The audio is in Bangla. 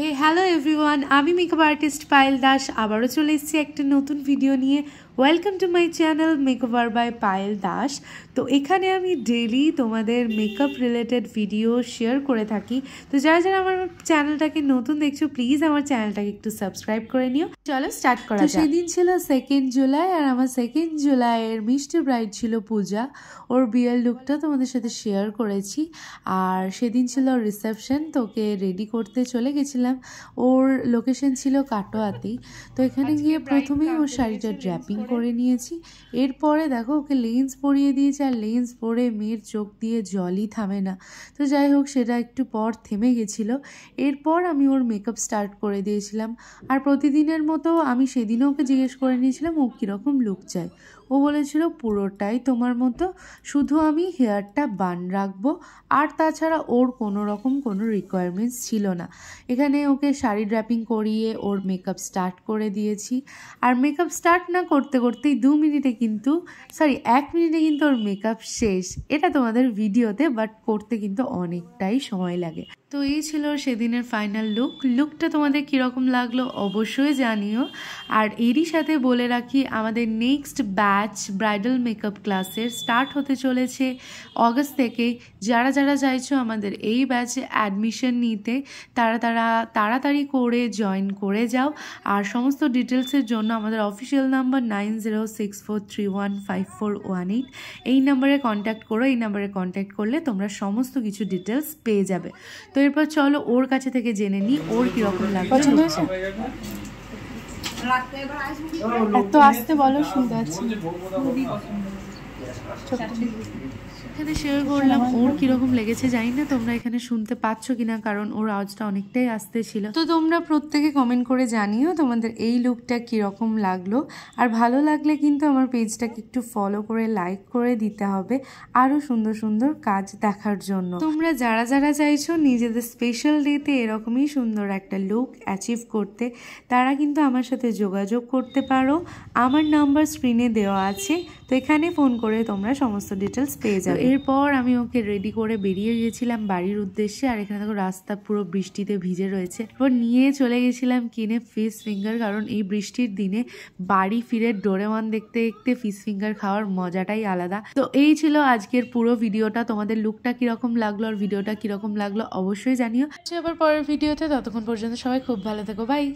হে হ্যালো এভরিওয়ান, আমি মেকআপ আর্টিস্ট পায়েল দাস আবারও চলে এসেছি একটা নতুন ভিডিও নিয়ে। Welcome to my channel makeover by Payel Das. তো এখানে আমি ডেইলি তোমাদের মেকআপ রিলেটেড ভিডিও শেয়ার করে থাকি। তো যারা যারা আমার চ্যানেলটাকে নতুন দেখছো প্লিজ আমার চ্যানেলটাকে একটু সাবস্ক্রাইব করে নিও। চলো স্টার্ট করা যাক। সেদিন ছিল 2 জুলাই আর আমার 2 জুলাইয়ের মিষ্টি ব্রাইড ছিল পূজা। ওর বিয়ের লুকটা তোমাদের সাথে শেয়ার করেছি। আর সেদিন ছিল রিসেপশন, তোকে রেডি করতে চলে গেছিলাম। ওর লোকেশন ছিল কাটোয়াতেই। তো এখানে গিয়ে প্রথমেই ওর শাড়িটা ড্র্যাপিং করে নিয়েছি। এরপরে দেখো ওকে লেন্স পরিয়ে দিয়েছে, আর লেন্স পরে মেয়ের চোখ দিয়ে জলই থামে না। তো যাই হোক, সেটা একটু পর থেমে গেছিলো। এরপর আমি ওর মেকআপ স্টার্ট করে দিয়েছিলাম। আর প্রতিদিনের মতো আমি সেদিনও ওকে জিজ্ঞেস করে নিয়েছিলাম ও কীরকম লুক চায়। ও বলেছিল পুরোটাই তোমার মতো, শুধু আমি হেয়ারটা বান রাখবো, আর তাছাড়া ওর কোনো রকম কোনো রিকোয়ারমেন্টস ছিল না। এখানে ওকে শাড়ি ড্র্যাপিং করিয়ে ওর মেকআপ স্টার্ট করে দিয়েছি। আর মেকআপ স্টার্ট না করতে করতেই 1 মিনিটে কিন্তু ওর মেকআপ শেষ। এটা তোমাদের ভিডিওতে, বাট করতে কিন্তু অনেকটাই সময় লাগে। তো এই ছিল সেদিনের ফাইনাল লুকটা তোমাদের কীরকম লাগলো অবশ্যই জানিও। আর এরই সাথে বলে রাখি, আমাদের নেক্সট ব্যাচ ব্রাইডাল মেকআপ ক্লাসের স্টার্ট হতে চলেছে অগস্ট থেকে। যারা যারা চাইছো আমাদের এই ব্যাচে অ্যাডমিশন নিতে, তাড়াতাড়ি করে জয়েন করে যাও। আর সমস্ত ডিটেলসের জন্য আমাদের অফিসিয়াল নাম্বার 9064315418, এই নাম্বারে কন্ট্যাক্ট করো। এই নাম্বারে কন্ট্যাক্ট করলে তোমরা সমস্ত কিছু ডিটেলস পেয়ে যাবে। তো এরপর চলো ওর কাছে থেকে জেনে নিই ওর কিরকম লাগবে। এত আসতে বলো, শুনতে পাচ্ছি। এখানে শেয়ার করলাম ওর কিরকম লেগেছে। জানি না তোমরা এখানে শুনতে পাচ্ছ কিনা, কারণ ওর আওয়াজটা অনেকটাই আস্তে ছিল। তো তোমরা প্রত্যেকে কমেন্ট করে জানিও তোমাদের এই লুকটা কিরকম লাগলো। আর ভালো লাগলে কিন্তু আমার পেজটাকে একটু ফলো করে লাইক করে দিতে হবে আরও সুন্দর সুন্দর কাজ দেখার জন্য। তোমরা যারা যারা চাইছো নিজেদের স্পেশাল ডেতে এরকমই সুন্দর একটা লুক অ্যাচিভ করতে, তারা কিন্তু আমার সাথে যোগাযোগ করতে পারো। আমার নাম্বার স্ক্রিনে দেওয়া আছে, তো এখানে ফোন করে তোমরা সমস্ত ডিটেলস পেয়ে যাবে। এরপর আমি ওকে রেডি করে বেরিয়ে গেছিলাম বাড়ির উদ্দেশ্যে। আর এখানে দেখো রাস্তা পুরো বৃষ্টিতে ভিজে রয়েছে। এরপর নিয়ে চলে গেছিলাম কিনে ফিশ ফিঙ্গার, কারণ এই বৃষ্টির দিনে বাড়ি ফিরে ডোরেমন দেখতে দেখতে ফিশ ফিঙ্গার খাওয়ার মজাটাই আলাদা। তো এই ছিল আজকের পুরো ভিডিওটা। তোমাদের লুকটা কিরকম লাগলো আর ভিডিওটা কিরকম লাগলো অবশ্যই জানিও। আবার পরের ভিডিওতে, ততক্ষণ পর্যন্ত সবাই খুব ভালো থেকো, বাই।